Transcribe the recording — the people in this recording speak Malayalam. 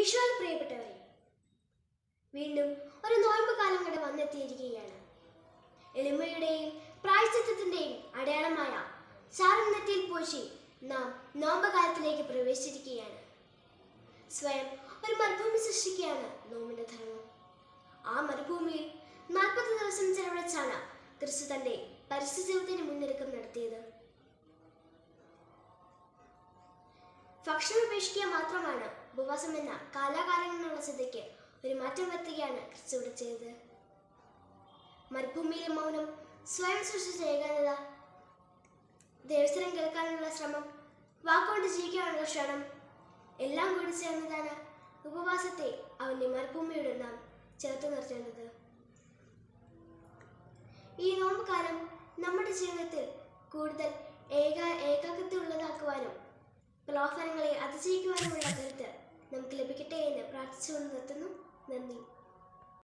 ഈശോയിൽ പ്രിയപ്പെട്ടവരെ, വീണ്ടും ഒരു നോയമ്പ് കാലം കൂടെ വന്നെത്തിയിരിക്കുകയാണ്. എളിമയുടെയും പ്രായശ്ചിത്തത്തിന്റെയും അടയാളമായ ചാരനെറ്റിയിൽ പൂശി നാം നോമ്പ് കാലത്തിലേക്ക് പ്രവേശിച്ചിരിക്കുകയാണ്. സ്വയം ഒരു മരുഭൂമി സൃഷ്ടിക്കുകയാണ് നോമ്പിന്റെ ധർമ്മം. ആ മരുഭൂമിയിൽ 40 ദിവസം ചെലവഴിച്ചാണ് ക്രിസ്തു തന്റെ പരിസ്ഥിതി ജീവിതത്തിന് മുന്നൊരുക്കം നടത്തിയത്. ഭക്ഷണം ഉപേക്ഷിക്കുക മാത്രമാണ് ഉപവാസം എന്ന കാലാകാലങ്ങളിലുള്ള സ്ഥിതിക്ക് ഒരു മാറ്റം വരുത്തുകയാണ് ക്രിസ്തു ഇവിടെ ചെയ്തത്. മരുഭൂമിയിലെ മൗനം, സ്വയം സൃഷ്ടിച്ച ഏകാന്തത, ദൈവസ്വരം കേൾക്കാനുള്ള ശ്രമം, വാക്കുകൊണ്ട് ജീവിക്കാനുള്ള ക്ഷണം എല്ലാം കൂടി ചേർന്നതാണ് ഉപവാസത്തെ അവന്റെ മരുഭൂമിയോട് നാം ചേർത്ത് നിർത്തേണ്ടത്. ഈ നോമ്പ് കാലം നമ്മുടെ ജീവിതത്തിൽ കൂടുതൽ ഏകാഗ്രതയുള്ളതാക്കുവാനും പ്രലോഭനങ്ങളെ അതിജയിക്കുവാനുമുള്ള കരുത്ത് നമുക്ക് ലഭിക്കട്ടെ എന്ന് പ്രാർത്ഥിച്ചുകൊണ്ട് നിർത്തുന്നു. നന്ദി.